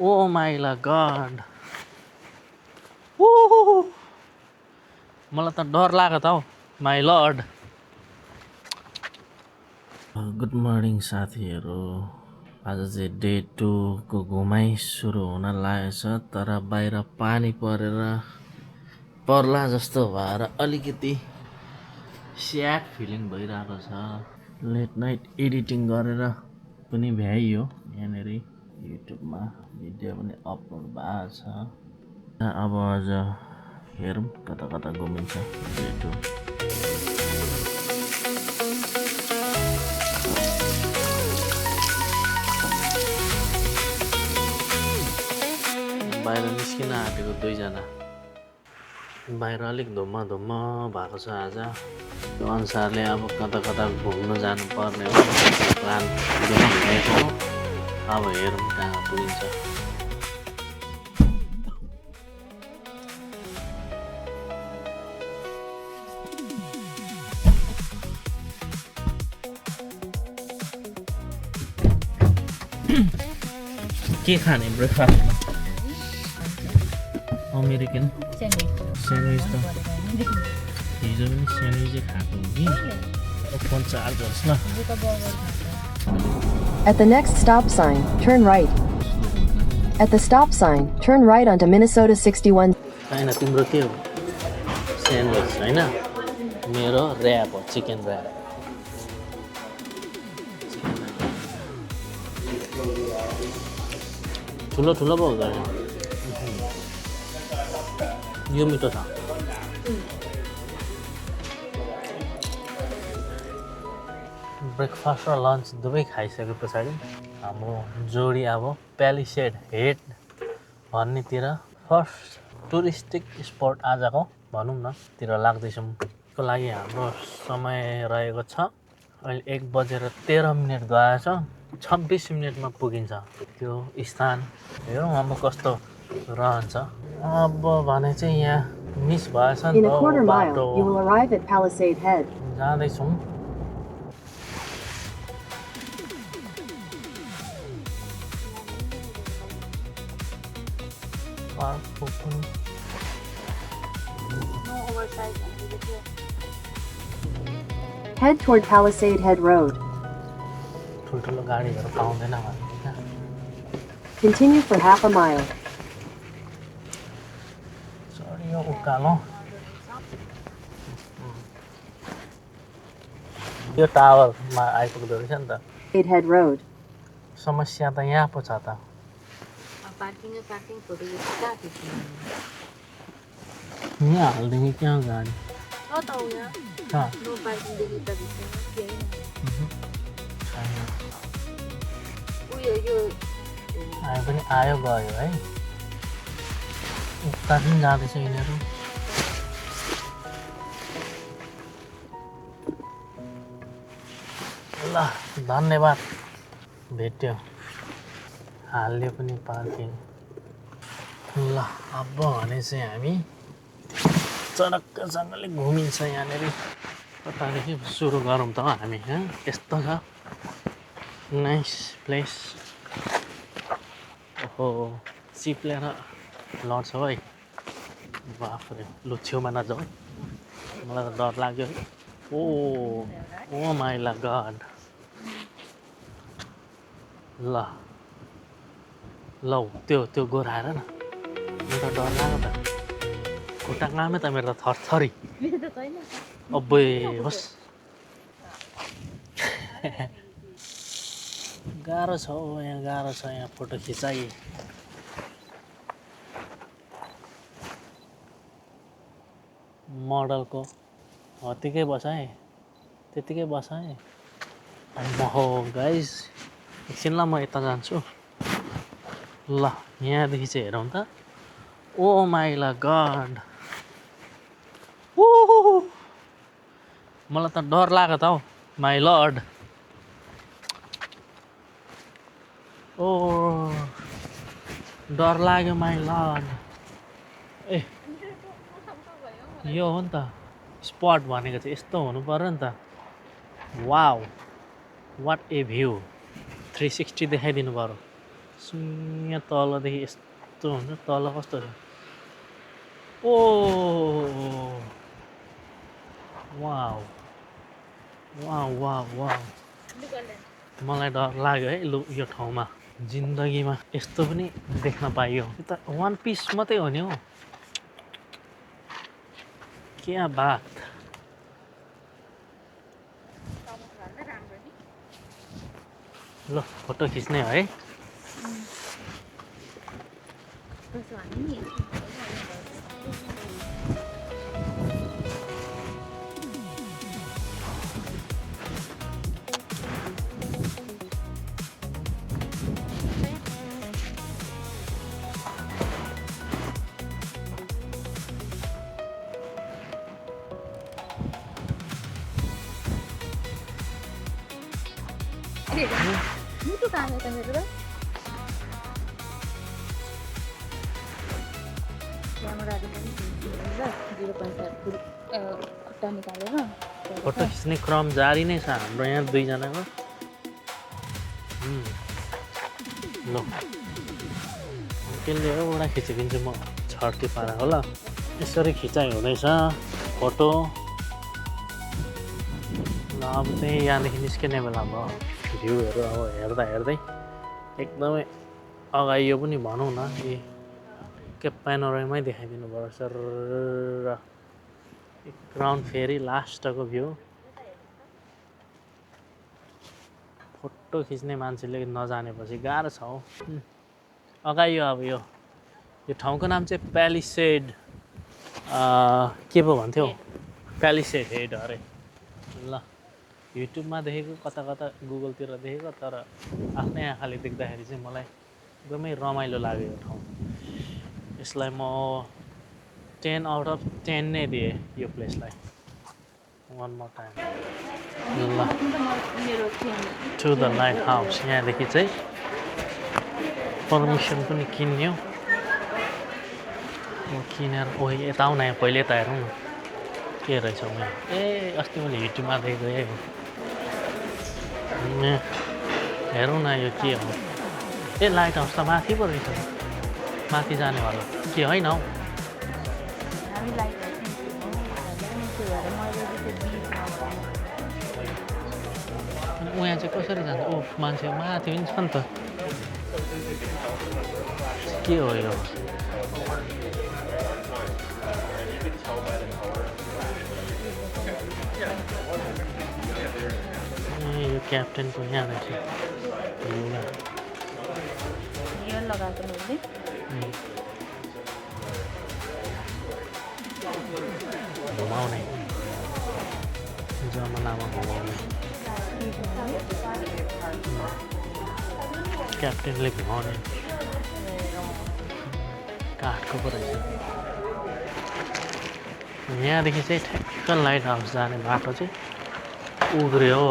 Oh my god. मलाई त डर लाग्यो त हौ माई लर्ड। गुड मर्निङ साथीहरू। आज चाहिँ डे 2 को घुमाइ सुरु हुन लागेछ, तर बाहिर पानी परेर पर्ला जस्तो भएर अलिकति स्याड फिलिङ भइरहेको छ। लेट नाइट एडिटिङ गरेर पनि भ्याइयो, यहाँनिर युट्युबमा भिडियो पनि अपलोड भएको छ। अब आज हेरौँ कता कता घुमिन्छ डे 2। बाहिर निस्किन आँटेको दुईजना। बाहिर अलिक धुम्म भएको छ आज। त्यो अनुसारले अब कता कता घुम्न जानुपर्ने हो, प्लान बनाइरहेको हो। अब हेरौँ कहाँ पुगिन्छ। के खाने ब्रेकफास्टमा? अमेरिकन स्यान्डविच त हिजो पनि स्यान्डविचै खाएको हो कि। फोन चार्ज होस् न। At the next stop sign, turn right. At the stop sign, turn right onto Minnesota 61. होइन, तिम्रो के हो? स्यान्डविच होइन, मेरो ऱ्याप हो, चिकन ऱ्याप। ठुलो ठुलो पो हुँदैन, यो मिठो छ। ब्रेकफास्ट र लन्च दुवै खाइसके पछाडि हाम्रो जोडी अब palisade head भन्नेतिर first touristic spot आजको भनौँ न तिर लाग्दैछौँ। त्यसको लागि हाम्रो समय रहेको छ अहिले 1:13 गएछ। 26 मिनटमा पुगिन्छ त्यो स्थान। हेरौँ अब कस्तो रहन्छ। अब भने चाहिँ यहाँ मिस भएछ नि In त a quarter mile, बाटो। you will arrive at Palisade Head. जाँदैछौँ। Head toward Palisade Head Road. ठुल्ठुलो गाडीहरू पाउँदैन भने Continue for half a mile. चढियो उकालो। यो टावरमा आइपुग्दो रहेछ नि त। Palisade Head Road. समस्या त यहाँ पो छ त। यहाँ हालिदिने क्या गाडी? कहाँ? आयो पनि आयो गयो है। उता पनि जाँदैछ यिनीहरू। ल धन्यवाद, भेट्यो, हाल्यो पनि पार्किङ। ल अब भने चाहिँ हामी चडक्कसँगले घुमिन्छ यहाँनिर। कतादेखि सुरु गरौँ त हामी? यस्तो छ नाइस प्लेस। ओहो, चिप्लेर लड्छौ है। बाफरे, लु छेउमा नजाऊ, मलाई त डर लाग्यो। ओ माई गॉड। ल लौ त्यो गोरा हेर न, मेरो त डर लाग्यो त। खुट्टा कामै त मेरो त थरथरी। अब्बे होस्। गाह्रो छ यहाँ, गाह्रो छ यहाँ फोटो खिचाइ। मोडलको हत्तिकै बसाएँ, त्यतिकै बसाएँ। हो गाइस, एकछिनलाई म यता जान्छु। ल यहाँदेखि चाहिँ हेरौँ त। ओ माई गॉड। मलाई त डर लाग्यो त हौ माई लर्ड। ओ डर लाग्यो माई लर्ड। ए यो हो नि त स्पट भनेको चाहिँ, यस्तो हुनु पर्यो नि त। Wow, what A view. 360 देखाइदिनु पर्यो यहाँ तलदेखि यस्तो हुन्छ तल कस्तो छ ओ वाउ वाउ वाउ वाउ मलाई डर लाग्यो है लु यो ठाउँमा जिन्दगीमा यस्तो पनि देख्न पाइयो यो त वान पिस मात्रै हो नि हौ क्या बात ल फोटो खिच्ने है मुटु ताने त मेरो क्यामेराले पनि 0.5 खुट्टा निकालेर फोटो खिच्ने क्रम जारी नै छ हाम्रो यहाँ दुईजनाको ल त्यसले एउटा खिचिदिन्छु म छर्ती पारा होला यसरी खिचाइ हुँदैछ फोटो ल अब चाहिँ यहाँदेखि निस्किने बेला भयो भ्यूहरू अब हेर्दा हेर्दै एकदमै अगाइयो पनि भनौँ न यी के प्यानोरामै देखाइदिनु भयो सर ग्राउन्ड फेरि लास्टको भ्यू फोटो खिच्ने मान्छेले नजानेपछि गाह्रो छ हौ अगाइयो अब यो ठाउँको नाम चाहिँ प्यालिसेड के पो भन्थ्यो प्यालिसेड हेड अरे ल युट्युबमा देखेको कता कता गुगलतिर देखेको तर आफ्नै आँखाले देख्दाखेरि चाहिँ मलाई एकदमै रमाइलो लाग्यो यो ठाउँ यसलाई म 10 आउट अफ 10 नै दिएँ यो प्लेसलाई वान मोर टाइम ल टु द लाइट हाउस यहाँदेखि चाहिँ पर्मिसन पनि किन्यो किनेर ओही यता आउन यहाँ पहिले त हेरौँ न के रहेछ यहाँ ए अस्ति मैले युट्युबमा देखेको हेरौँ न यो के हो ए लाइट हाउस त माथि पो रहेछ माथि जानेवाला के होइन हौ उहाँ चाहिँ कसरी जान्छ ओ मान्छे माथि पनि छ नि त के हो यो यो क्याप्टेनको यहाँ रहेछ घुमाउने जमनामा घुमाउने क्याप्टेनले घुमाउने काठको पो रहेछ यहाँदेखि चाहिँ ठ्याक्क लाइट हाउस जाने बाटो चाहिँ उग्रियो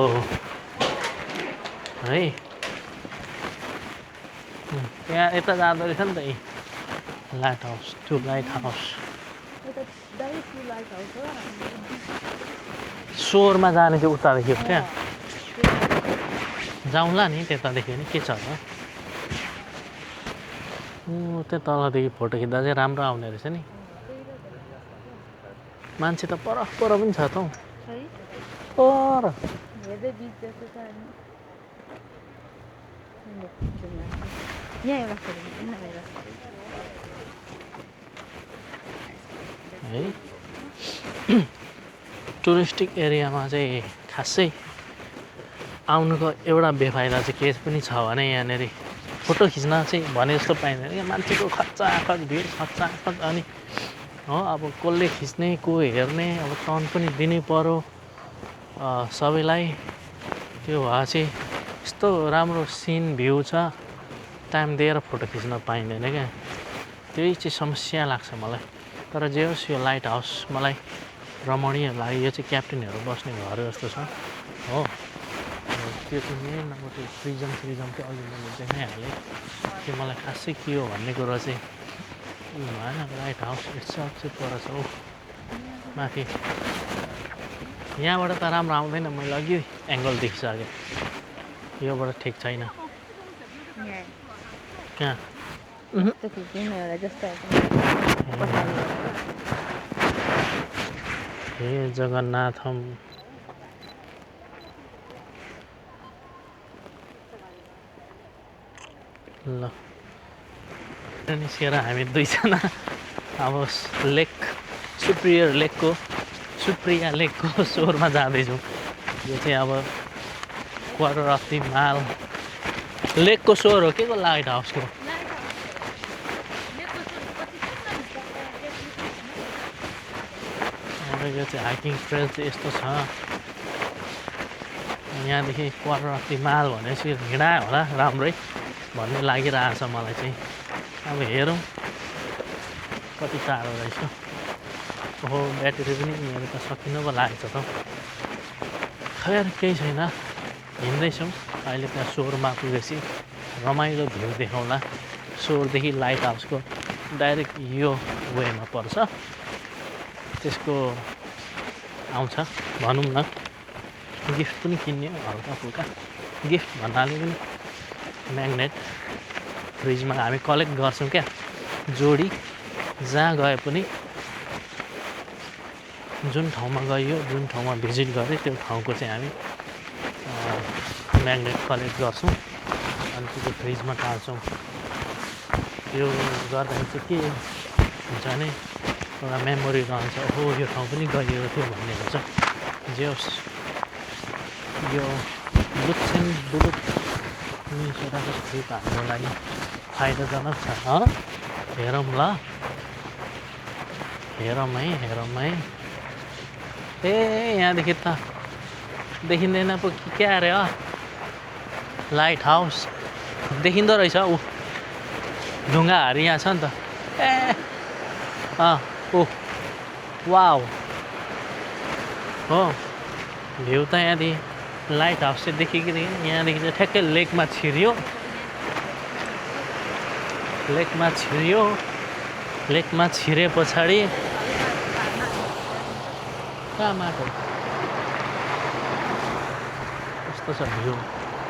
है यहाँ यता जाँदो रहेछ नि त यी लाइट हाउस त्यो लाइट हाउस सोरमा जाने चाहिँ उतादेखि हो त्यहाँ जाउँला नि त्यतादेखि नि के छ होला त्यो तलदेखि फोटो खिच्दा चाहिँ राम्रो आउने रहेछ नि मान्छे त पर पनि छ त हौ पर है टुरिस्टिक एरियामा चाहिँ खासै आउनुको एउटा बेफाइदा चाहिँ के पनि छ भने यहाँनिर फोटो खिच्न चाहिँ भने जस्तो पाइँदैन क्या मान्छेको खचाखच भिड खचाखच अनि हो अब कसले खिच्ने को हेर्ने अब टर्न पनि दिनै पर्यो सबैलाई त्यो भए चाहिँ यस्तो राम्रो सिन भ्यू छ टाइम दिएर फोटो खिच्न पाइँदैन क्या त्यही चाहिँ समस्या लाग्छ मलाई तर जे होस् यो लाइट हाउस मलाई रमणीय लाग्यो यो चाहिँ क्याप्टेनहरू बस्ने घर जस्तो छ हो त्यो चाहिँ मेन अब त्यो प्रिजम चाहिँ अघि मैले देखाइहालेँ त्यो मलाई खासै के हो भन्ने कुरो चाहिँ भएन लाइट हाउस यसो चाहिँ पर छ हौ माथि यहाँबाट त राम्रो आउँदैन मैले अघि एङ्गल देखिसकेँ योबाट ठिक छैन कहाँ यस्तो खिच्यौँ न एउटा जस्तो पछाडि हे जगन्नाथम ल निस्केर हामी दुईजना अब सुप्रिया लेकको स्वरमा जाँदैछौँ। यो चाहिँ अब क्वार्टर अफ द माल लेकको स्वर हो के को लाइट हाउसको? अब यो चाहिँ हाइकिङ ट्रेल चाहिँ यस्तो छ। यहाँदेखि क्वार्टर अफ द माल भनेपछि हिँडायो होला राम्रै भन्ने लागिरहेछ मलाई चाहिँ। अब हेरौँ कति टाढो रहेछ। ओहो ब्याट्री पनि मेरो त सकिनु पो लागेको छ त। खैर केही छैन, हिँड्दैछौँ। अहिले त्यहाँ स्वरमा पुगेपछि रमाइलो भ्यू देखाउँला। स्वरदेखि लाइट हाउसको डाइरेक्ट यो वेमा पर्छ। त्यसको आउँछ भनौँ न, गिफ्ट पनि किन्ने हल्का फुल्का गिफ्ट भन्नाले पनि म्याग्नेट फ्रिजमा हामी कलेक्ट गर्छौँ क्या जोडी। जहाँ गए पनि जुन ठाउँमा गइयो जुन ठाउँमा भिजिट गऱ्यो त्यो ठाउँको चाहिँ हामी म्याग्नेट कलेक्ट गर्छौँ अनि त्यो फ्रिजमा टाल्छौँ। यो गर्दाखेरि चाहिँ के हुन्छ भने एउटा मेमोरी रहन्छ। हो यो ठाउँ पनि गइएको थियो भन्ने हुन्छ। जे होस् यो दुलुत्छेन छोराको ट्रिप हाम्रो लागि फाइदाजनक छ। हेरौँ ल, हेरौँ है। ए यहाँदेखि त देखिँदैन पो क्या अरे लाइट हाउस देखिँदो रहेछ। ऊ ढुङ्गाहरू यहाँ छ नि त। ए ओ वाउ हो भ्यू त यहाँदेखि लाइट हाउस चाहिँ देखियो कि यहाँदेखि चाहिँ ठ्याक्कै लेकमा छिर्यो। लेकमा छिरे पछाडि कहाँ माटो कस्तो छ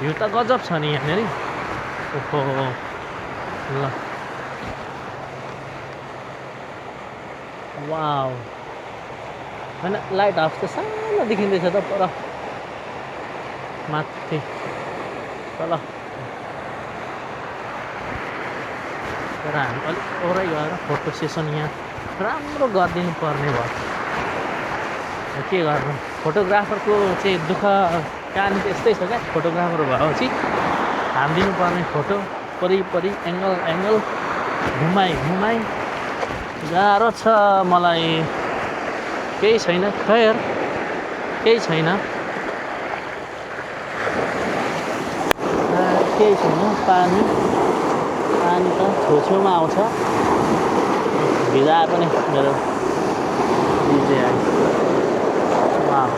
भ्यू त गजब छ नि यहाँनिर। ओहो ल वाउ होइन लाइट हाउस त सानो देखिँदैछ त पर माथि तल। तर हामी अलिक ओरै गएर फोटो सेसन यहाँ राम्रो गरिदिनु पर्ने भयो। के गर्नु, फोटोग्राफरको चाहिँ दुःख कहानी चाहिँ यस्तै छ क्या। फोटोग्राफर भएपछि हालिदिनु पर्ने फोटो वरिपरि एङ्गल घुमाइ गाह्रो छ मलाई। केही छैन, खैर केही छैन, पानी त छेउछेउमा आउँछ। भिजाए पनि मेरो डिजे आयो। वाउ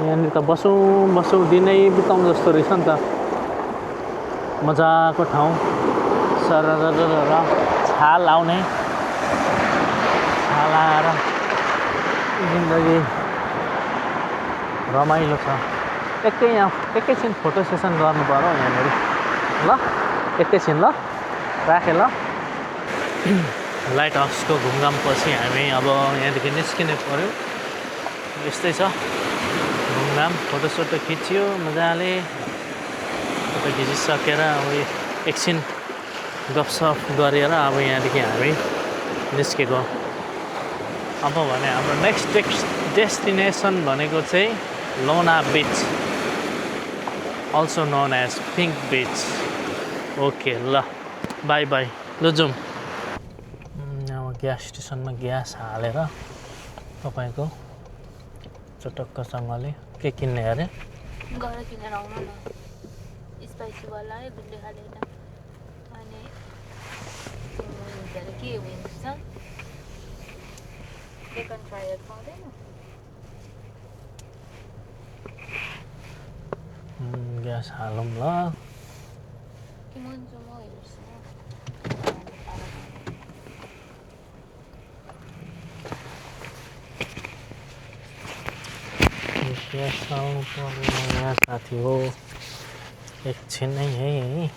यहाँनिर त बसौँ दिनै बिताउँ जस्तो रहेछ नि त। मजाको ठाउँ सरर छाल आउने, छाल आएर जिन्दगी रमाइलो छ। एकैछिन फोटो सेसन गर्नु पर्यो यहाँनिर। ल एकैछिन ल राखेँ ल। लाइट हाउसको घुमघाम पछि हामी अब यहाँदेखि निस्किनु पर्यो। यस्तै छ घुमघाम। फोटोसोटो खिच्यो मजाले। फोटो खिचिसकेर अब एकछिन गफसफ गरेर अब यहाँदेखि हामी निस्केको। अब भने हाम्रो नेक्स्ट डेस्टिनेसन भनेको चाहिँ लोना बिच, अल्सो नोन एज पिङ्क बिच। ओके ल बाई बाई। ल जाउँ। अब ग्यास स्टेसनमा ग्यास हालेर तपाईँको चटक्कसँगले के किन्ने अरे गएर किनेर आउनु न। स्पाइसी वाला है गुन्डे खाले अनि के हुन्छ चिकन फ्राइहरू पाउँदैन। ग्यास हालौँ ल कि मुन्छु म हेर्छु ग्यास हाल्नु पर्यो यहाँ साथी हो एकछिन नै है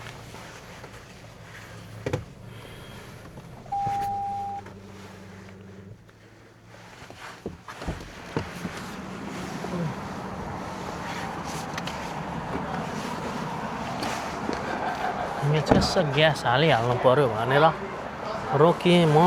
मेचेस ग्यास हालिहाल्नु पर्यो भनेर रोकिएँ म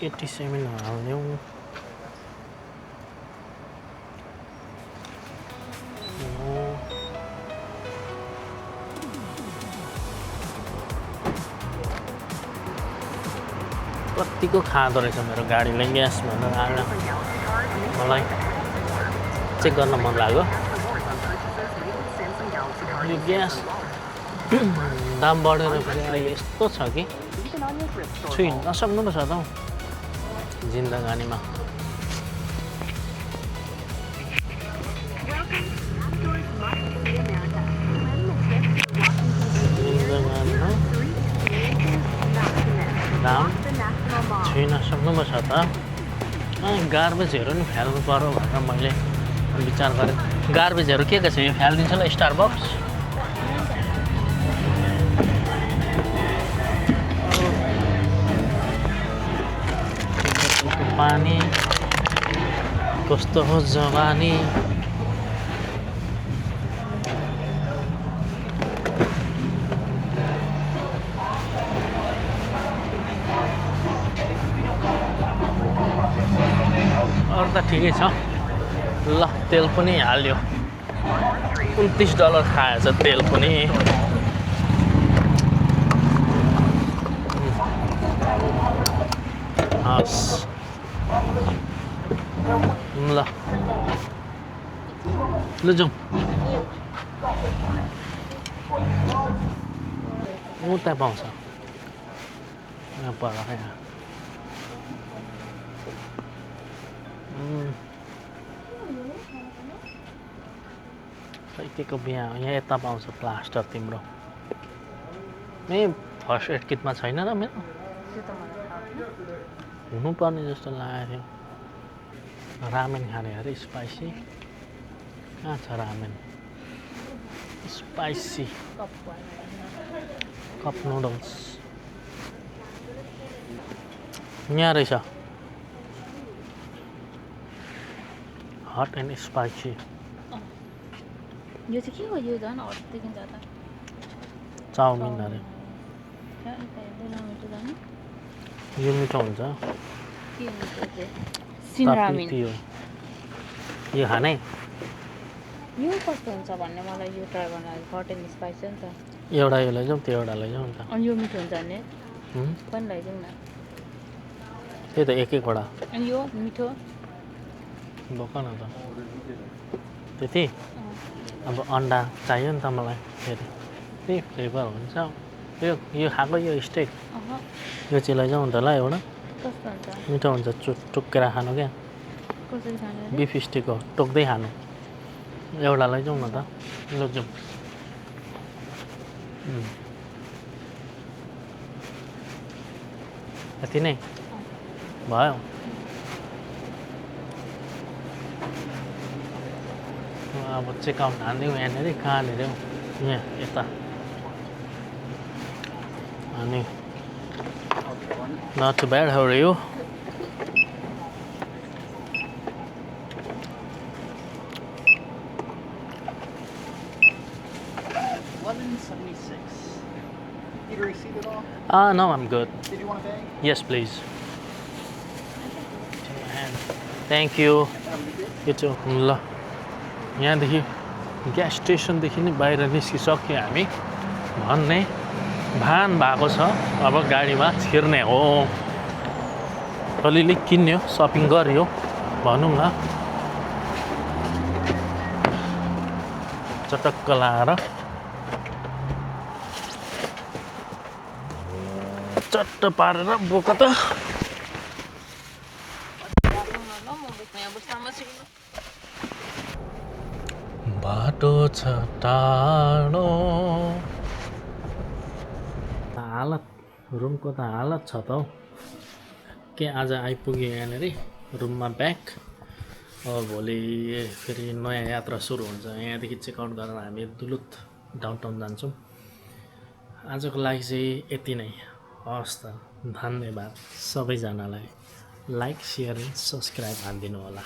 एट्टी सेभेन हाल्यौँ कतिको खाँदो रहेछ मेरो गाडीले ग्यास भनेर आएर मलाई चेक गर्न मन लाग्यो यो ग्यास दाम बढेर फेरि अहिले यस्तो छ कि छुइ नसक्नु पो छ त हौ जिन्दगानीमा दाम छुइ नसक्नु पो छ त गार्बेजहरू नि फ्याल्नु पर्यो भनेर मैले विचार गरेँ गार्बेजहरू के छ यो फ्यालिदिन्छ ल स्टारबक्स पानी कस्तो हो जवानी अरू त ठिकै छ ल तेल पनि हाल्यो $29 खाएछ तेल पनि हस् ल ल जाउँ उता पाउँछ यहाँ पर यहाँ के को बिहा यहाँ यता पाउँछ प्लास्टर तिम्रो ए फर्स्ट एड किटमा छैन र मेरो हुनुपर्ने जस्तो लागेको थियो रामेन खाने अरे स्पाइसी कहाँ छ रामेन स्पाइसी कप नुडल्स यहाँ रहेछ हट एन्ड स्पाइसी यो चाहिँ के हो यो झन् हटदेखि जाँदा चाउमिन अरे यो मिठो हुन्छ ताप्ती हो यो खाने यो कस्तो हुन्छ भन्ने मलाई यो ट्राई गर्न हट एन्ड स्पाइसी नि त एउटा यो लैजाउँ त्यो एउटा लैजाउँ नि त अनि यो मिठो हुन्छ भने पनि लैजाउँ न त्यही त एक एकवटा अनि यो मिठो बोक न त त्यति अब अन्डा चाहियो नि त मलाई फेरि त्यही फ्लेभर हुन्छ यो खाएको यो स्टेक यो चाहिँ लैजाउँ त ल एउटा कस्तो हुन्छ मिठो हुन्छ टुक्केर खानु क्या कसरी खाने बिफ स्टेक हो टोक्दै खानु एउटा लैजाउँ न त लैजाउँ यति नै भयो अब चेकआउट हान्दिउँ यहाँनिर कहाँनिर हौ यहाँ यता अनि not too bad, how are you? $11.76. Need a receipt at all? No, I'm good. Did you want a bag? Yes, please. Thank you. You too. ल यहाँदेखि ग्यास स्टेसनदेखि नै बाहिर निस्किसक्यो हामी भन्ने भान भएको छ अब गाडीमा छिर्ने हो अलिअलि किन्यो सपिङ गर्यो भनौँ न चटक्क लाएर चट्ट पारेर बोक त बाटो छ टाढो हालत रुमको त हालत छ त हौ के आज आइपुग्यो यहाँनिर रुममा ब्याक अब भोलि फेरि नयाँ यात्रा सुरु हुन्छ यहाँदेखि चेकआउट गरेर हामी दुलुत डाउनटाउन जान्छौँ आजको लागि चाहिँ यति नै हस् त धन्यवाद सबैजनालाई लाइक सेयर सब्सक्राइब हानिदिनु होला